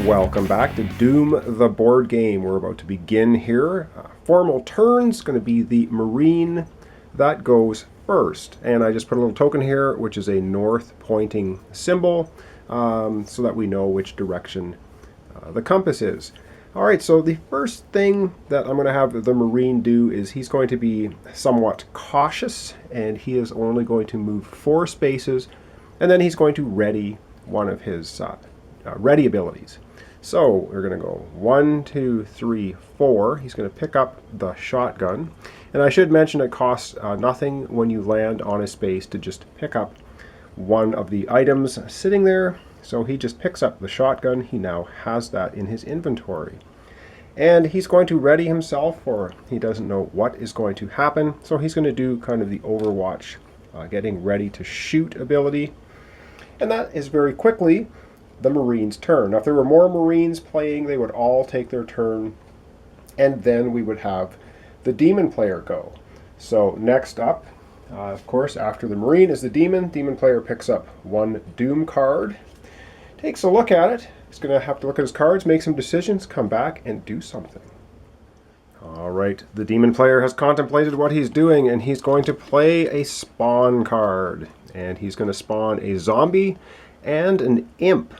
Welcome back to Doom the Board Game. We're about to begin here. Formal turn's going to be the Marine that goes first. And I just put a little token here, which is a north pointing symbol, so that we know which direction the compass is. Alright, so the first thing that I'm going to have the Marine do is he's going to be somewhat cautious, and he is only going to move 4 spaces, and then he's going to ready one of his ready abilities. So we're going to go 1, 2, 3, 4. He's going to pick up the shotgun. And I should mention it costs nothing when you land on a space to just pick up one of the items sitting there. So he just picks up the shotgun. He now has that in his inventory. And he's going to ready himself, or he doesn't know what is going to happen. So he's going to do kind of the Overwatch getting ready to shoot ability. And that is very quickly the Marine's turn. Now, if there were more Marines playing, they would all take their turn, and then we would have the Demon player go. So next up, of course, after the Marine is the Demon. Demon player picks up 1 Doom card, takes a look at it. He's going to have to look at his cards, make some decisions, come back, and do something. All right, the Demon player has contemplated what he's doing, and he's going to play a spawn card. And he's going to spawn a zombie and an imp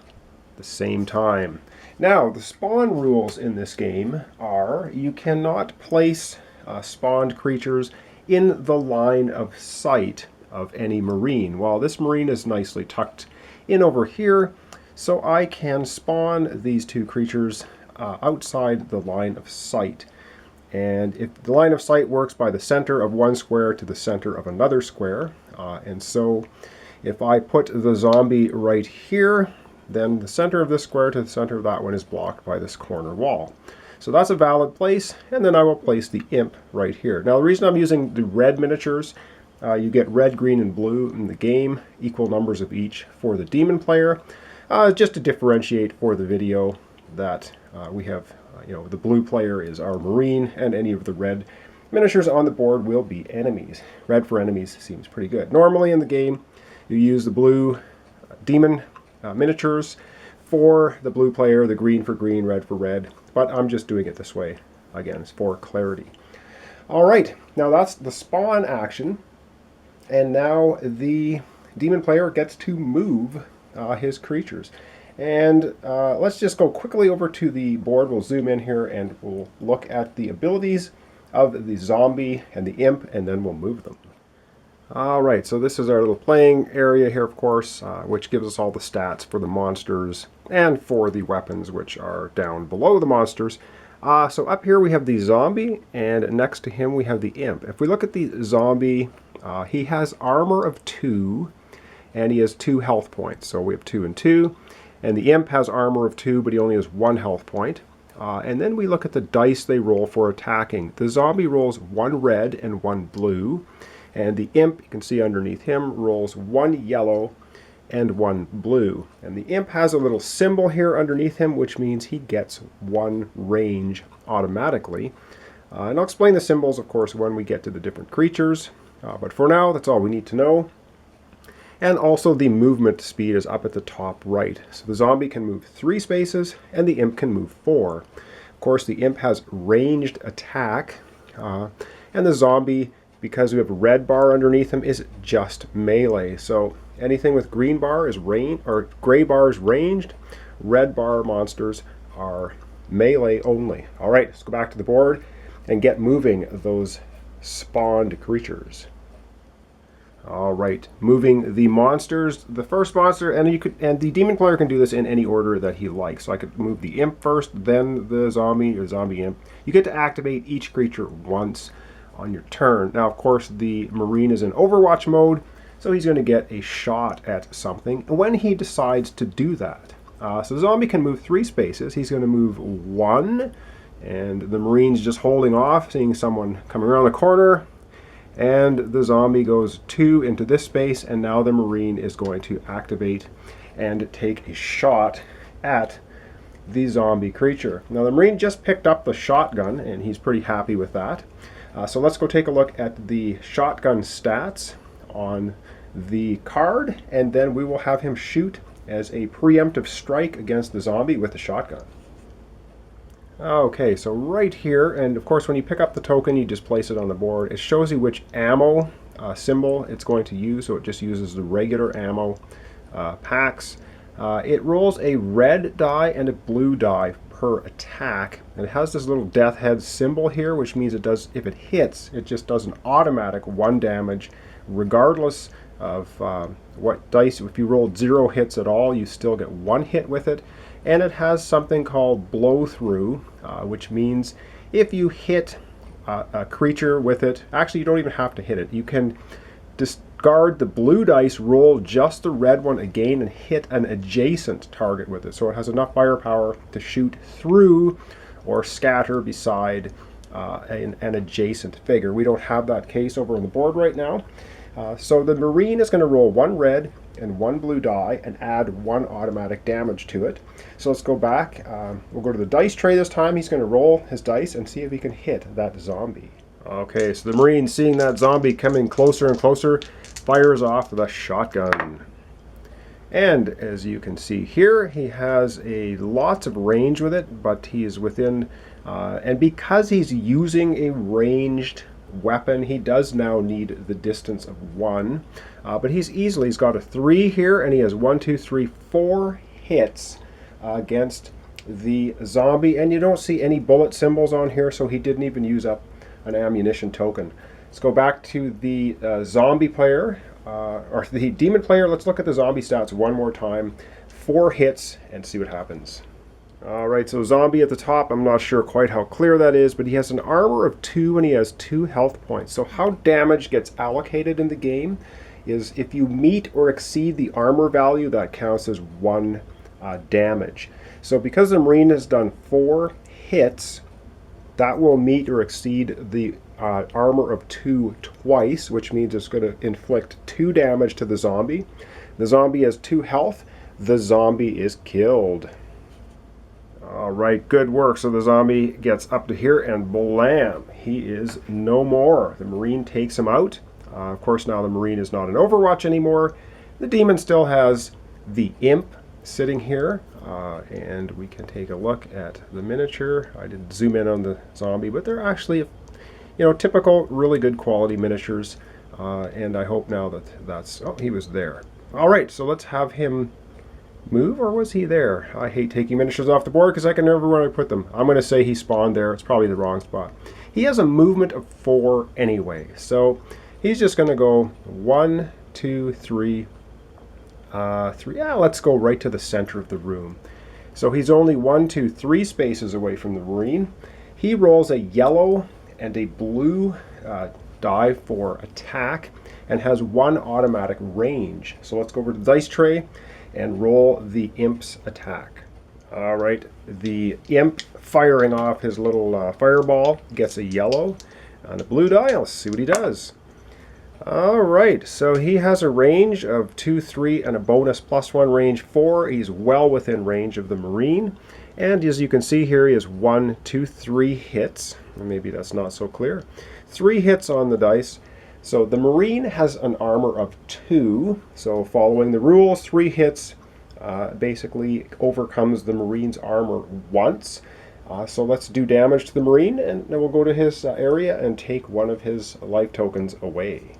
the same time. Now, the spawn rules in this game are you cannot place spawned creatures in the line of sight of any Marine. Well, this Marine is nicely tucked in over here, so I can spawn these 2 creatures outside the line of sight. And if the line of sight works by the center of one square to the center of another square, and so if I put the zombie right here, then the center of this square to the center of that one is blocked by this corner wall. So that's a valid place, and then I will place the imp right here. Now, the reason I'm using the red miniatures, you get red, green, and blue in the game, equal numbers of each for the Demon player, just to differentiate for the video that we have, the blue player is our Marine, and any of the red miniatures on the board will be enemies. Red for enemies seems pretty good. Normally in the game, you use the blue Demon miniatures for the blue player, the green for green, red for red, but I'm just doing it this way, again, it's for clarity. Alright, now that's the spawn action, and now the Demon player gets to move his creatures. And let's just go quickly over to the board. We'll zoom in here and we'll look at the abilities of the zombie and the imp, and then we'll move them. Alright, so this is our little playing area here, of course, which gives us all the stats for the monsters and for the weapons, which are down below the monsters. So up here we have the zombie, and next to him we have the imp. If we look at the zombie, he has armor of 2, and he has 2 health points. So we have 2 and 2. And the imp has armor of 2, but he only has 1 health point. And then we look at the dice they roll for attacking. The zombie rolls 1 red and 1 blue. And the imp, you can see underneath him, rolls 1 yellow and 1 blue. And the imp has a little symbol here underneath him, which means he gets 1 range automatically. And I'll explain the symbols, of course, when we get to the different creatures. But for now, that's all we need to know. And also the movement speed is up at the top right. So the zombie can move 3 spaces, and the imp can move 4. Of course, the imp has ranged attack, and the zombie, because we have a red bar underneath him, is just melee. So anything with green bar is range, or gray bar is ranged. Red bar monsters are melee only. All right, let's go back to the board and get moving those spawned creatures. All right, moving the monsters. The first monster, and the Demon player can do this in any order that he likes. So I could move the imp first, then the zombie or zombie imp. You get to activate each creature once on your turn. Now, of course, the Marine is in Overwatch mode, so he's going to get a shot at something when he decides to do that. So the zombie can move 3 spaces. He's going to move 1, and the Marine's just holding off, seeing someone coming around the corner. And the zombie goes 2 into this space, and now the Marine is going to activate and take a shot at the zombie creature. Now, the Marine just picked up the shotgun, and he's pretty happy with that. So let's go take a look at the shotgun stats on the card, and then we will have him shoot as a preemptive strike against the zombie with the shotgun. Okay, so right here, and of course when you pick up the token, you just place it on the board. It shows you which ammo symbol it's going to use, so it just uses the regular ammo packs. It rolls a red die and a blue die per attack, and it has this little death head symbol here, which means it does, if it hits, it just does an automatic 1 damage regardless of what dice. If you rolled 0 hits at all, you still get 1 hit with it. And it has something called blow through, which means if you hit a creature with it, actually you don't even have to hit it. You can discard the blue dice, roll just the red one again, and hit an adjacent target with it. So it has enough firepower to shoot through or scatter beside an adjacent figure. We don't have that case over on the board right now. So the Marine is going to roll 1 red and 1 blue die and add 1 automatic damage to it. So let's go back. We'll go to the dice tray this time. He's going to roll his dice and see if he can hit that zombie. Okay, so the Marine, seeing that zombie coming closer and closer, fires off the shotgun. And as you can see here, he has lots of range with it, but he is within, and because he's using a ranged weapon, he does now need the distance of 1, but he's got a 3 here, and he has 1, 2, 3, 4 hits against the zombie, and you don't see any bullet symbols on here, so he didn't even use up an ammunition token. Let's go back to the zombie player, or the demon player. Let's look at the zombie stats one more time. 4 hits and see what happens. Alright, so zombie at the top, I'm not sure quite how clear that is, but he has an armor of 2 and he has 2 health points. So how damage gets allocated in the game is if you meet or exceed the armor value, that counts as 1 damage. So because the Marine has done 4 hits, that will meet or exceed the armor of 2 twice, which means it's going to inflict 2 damage to the zombie. The zombie has 2 health. The zombie is killed. Alright, good work. So the zombie gets up to here and blam, he is no more. The Marine takes him out. Of course, now the Marine is not in Overwatch anymore. The demon still has the imp sitting here, and we can take a look at the miniature. I didn't zoom in on the zombie, but they're actually, typical, really good quality miniatures, and I hope now that's, oh, he was there. Alright, so let's have him move, or was he there? I hate taking miniatures off the board because I can never remember where I put them. I'm going to say he spawned there. It's probably the wrong spot. He has a movement of 4 anyway, so he's just going to go 1, 2, 3, 3. Yeah, let's go right to the center of the room. So he's only 1, 2, 3 spaces away from the Marine. He rolls a yellow and a blue die for attack and has 1 automatic range. So let's go over to the dice tray and roll the imp's attack. Alright, the imp firing off his little fireball gets a yellow and a blue die. Let's see what he does. Alright, so he has a range of 2, 3, and a bonus +1 range 4. He's well within range of the Marine. And as you can see here, he has 1, 2, 3 hits. Maybe that's not so clear. 3 hits on the dice. So the Marine has an armor of 2, so following the rules, 3 hits basically overcomes the Marine's armor once. So let's do damage to the Marine, and then we'll go to his area and take 1 of his life tokens away.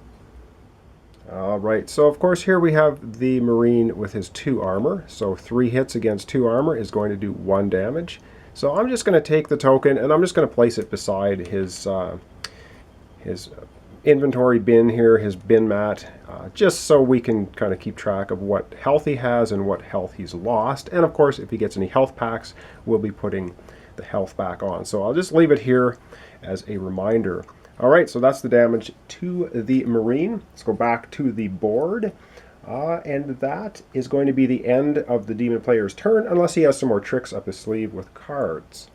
Alright, so of course here we have the Marine with his 2 armor, so 3 hits against 2 armor is going to do 1 damage. So I'm just going to take the token and I'm just going to place it beside his inventory bin here, his bin mat, just so we can kind of keep track of what health he has and what health he's lost. And of course, if he gets any health packs, we'll be putting the health back on. So I'll just leave it here as a reminder. Alright, so that's the damage to the Marine. Let's go back to the board. And that is going to be the end of the demon player's turn, unless he has some more tricks up his sleeve with cards.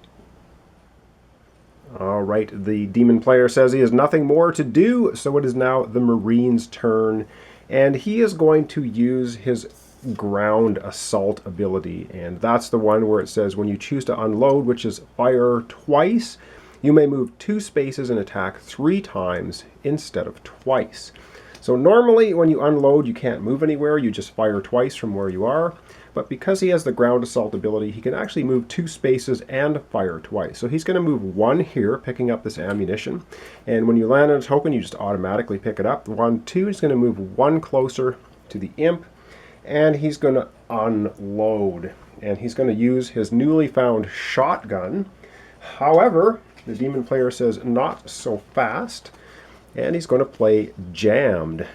Alright, the demon player says he has nothing more to do, so it is now the Marine's turn, and he is going to use his ground assault ability, and that's the one where it says when you choose to unload, which is fire twice, you may move 2 spaces and attack 3 times instead of twice. So normally when you unload, you can't move anywhere. You just fire twice from where you are. But because he has the ground assault ability, he can actually move 2 spaces and fire twice. So he's going to move 1 here, picking up this ammunition. And when you land on a token, you just automatically pick it up. 1, 2, he's going to move 1 closer to the imp. And he's going to unload. And he's going to use his newly found shotgun. However, the demon player says not so fast. And he's going to play jammed.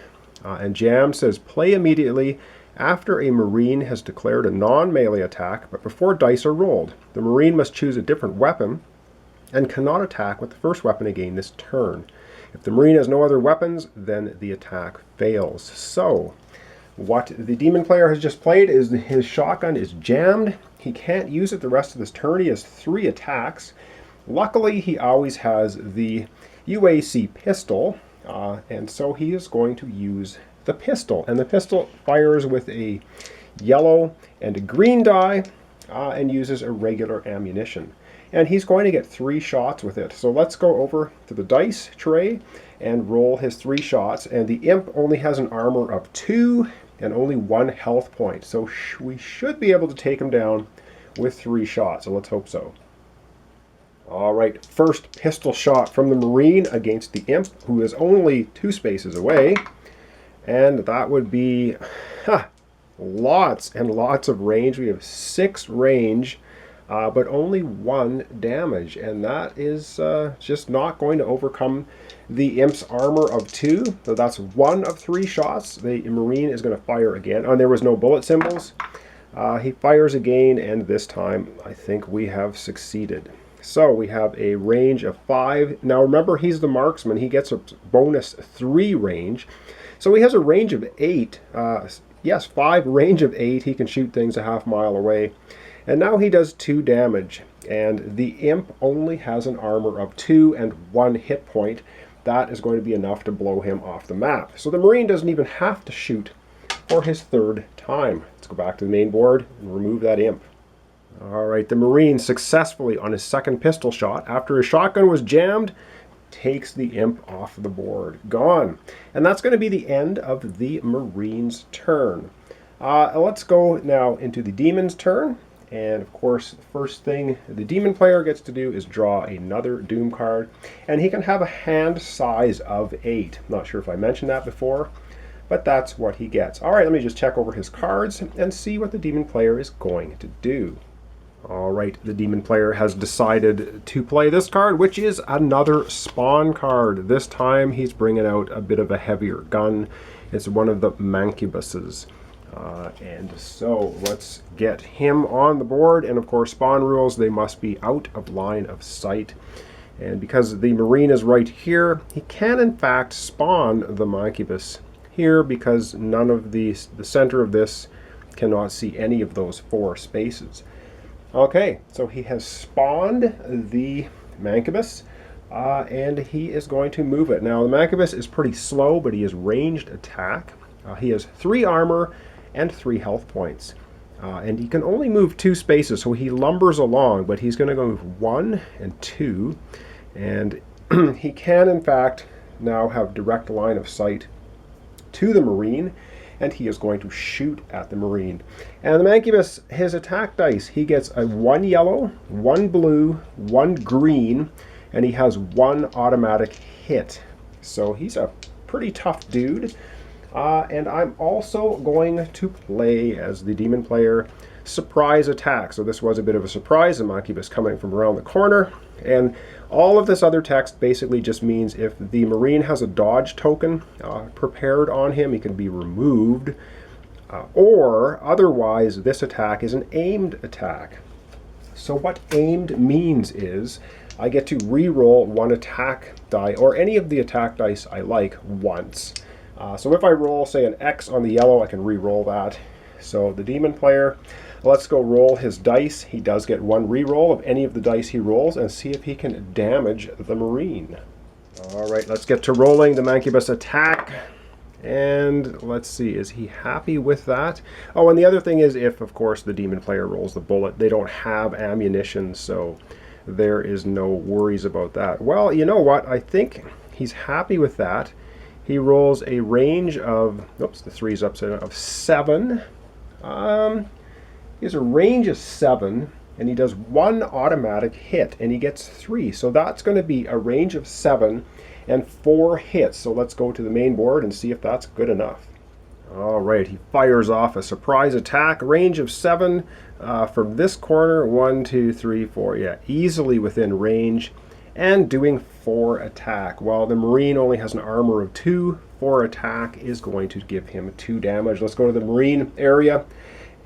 And jammed says play immediately after a Marine has declared a non-melee attack, but before dice are rolled. The Marine must choose a different weapon and cannot attack with the first weapon again this turn. If the Marine has no other weapons, then the attack fails. So, what the demon player has just played is his shotgun is jammed. He can't use it the rest of this turn. He has 3 attacks. Luckily, he always has the UAC pistol, and so he is going to use the pistol. And the pistol fires with a yellow and a green die and uses a regular ammunition. And he's going to get 3 shots with it. So let's go over to the dice tray and roll his 3 shots. And the imp only has an armor of 2 and only 1 health point. So we should be able to take him down with 3 shots. So let's hope so. All right, first pistol shot from the Marine against the imp, who is only 2 spaces away. And that would be lots and lots of range. We have 6 range, but only 1 damage. And that is just not going to overcome the imp's armor of 2. So that's 1 of 3 shots. The Marine is going to fire again. Oh, and there was no bullet symbols. He fires again, and this time I think we have succeeded. So we have a range of 5. Now remember, he's the marksman. He gets a bonus 3 range. So he has a range of 8. Yes, 5 range of 8. He can shoot things a half mile away. And now he does 2 damage. And the imp only has an armor of 2 and 1 hit point. That is going to be enough to blow him off the map. So the Marine doesn't even have to shoot for his 3rd time. Let's go back to the main board and remove that imp. All right, the Marine successfully, on his 2nd pistol shot, after his shotgun was jammed, takes the imp off the board. Gone. And that's going to be the end of the Marine's turn. Let's go now into the Demon's turn. And of course, the first thing the Demon player gets to do is draw another Doom card. And he can have a hand size of 8. Not sure if I mentioned that before, but that's what he gets. All right, let me just check over his cards and see what the Demon player is going to do. All right, the Demon player has decided to play this card, which is another spawn card. This time he's bringing out a bit of a heavier gun. It's one of the Mancubuses. And so let's get him on the board. And of course, spawn rules, they must be out of line of sight. And because the Marine is right here, he can in fact spawn the Mancubus here, because none of the center of this cannot see any of those 4 spaces. Okay, so he has spawned the Mancubus, and he is going to move it. Now, the Mancubus is pretty slow, but he has ranged attack. He has 3 armor and 3 health points. And he can only move 2 spaces, so he lumbers along, but he's going to go move 1 and 2. And he can, in fact, now have direct line of sight to the Marine, and he is going to shoot at the Marine. And the Mancubus, his attack dice, he gets a 1 yellow, 1 blue, 1 green, and he has 1 automatic hit. So he's a pretty tough dude. And I'm also going to play, as the Demon player, surprise attack. So this was a bit of a surprise, the Mancubus coming from around the corner. And all of this other text basically just means if the Marine has a dodge token prepared on him, he can be removed. Or otherwise, this attack is an aimed attack. So what aimed means is I get to re-roll 1 attack die, or any of the attack dice I like, once. So if I roll, say, an X on the yellow, I can re-roll that. So the Demon player, let's go roll his dice. He does get 1 re-roll of any of the dice he rolls, and see if he can damage the Marine. All right, let's get to rolling the Mancubus attack. And let's see, is he happy with that? Oh, and the other thing is, if, of course, the Demon player rolls the bullet, they don't have ammunition, so there is no worries about that. Well, you know what? I think he's happy with that. He rolls a range of, oops, the 3's upside down, of 7. He has a range of 7, and he does 1 automatic hit, and he gets 3. So that's going to be a range of 7 and 4 hits. So let's go to the main board and see if that's good enough. All right, he fires off a surprise attack, range of 7 from this corner. 1, 2, 3, 4. Yeah, easily within range, and doing 4 attack. While the Marine only has an armor of 2, 4 attack is going to give him 2 damage. Let's go to the Marine area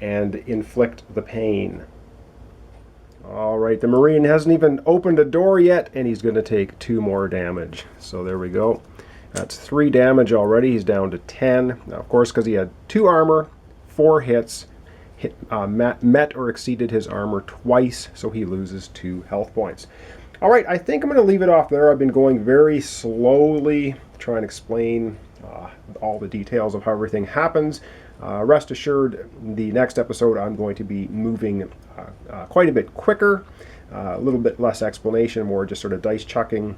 and inflict the pain. All right, the Marine hasn't even opened a door yet, and he's going to take 2 more damage. So there we go. That's 3 damage already. He's down to 10. Now, of course, because he had 2 armor, 4 hits, met or exceeded his armor twice, so he loses 2 health points. All right, I think I'm going to leave it off there. I've been going very slowly, trying to explain all the details of how everything happens. Rest assured, the next episode I'm going to be moving quite a bit quicker, a little bit less explanation, more just sort of dice chucking,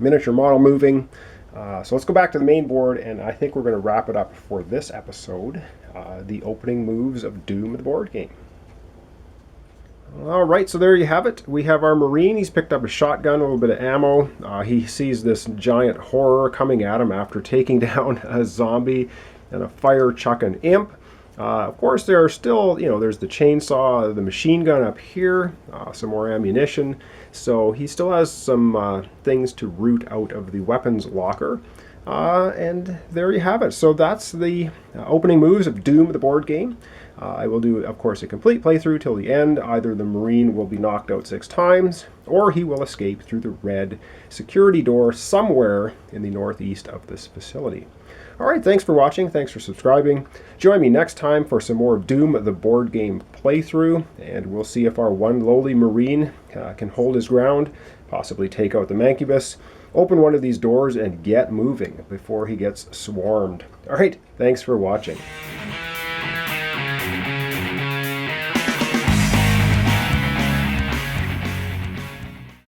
miniature model moving. So let's go back to the main board, and I think we're going to wrap it up for this episode, the opening moves of Doom the board game. All right, so there you have it. We have our Marine. He's picked up a shotgun, a little bit of ammo. He sees this giant horror coming at him after taking down a zombie and a fire-chucking imp. Of course, there are still, there's the chainsaw, the machine gun up here, some more ammunition. So he still has some things to root out of the weapons locker. And there you have it. So that's the opening moves of Doom the board game. I will do, of course, a complete playthrough till the end. Either the Marine will be knocked out 6 times, or he will escape through the red security door somewhere in the northeast of this facility. All right, thanks for watching. Thanks for subscribing. Join me next time for some more Doom the board game playthrough, and we'll see if our one lowly Marine can hold his ground, possibly take out the Mancubus, open one of these doors, and get moving before he gets swarmed. All right, thanks for watching.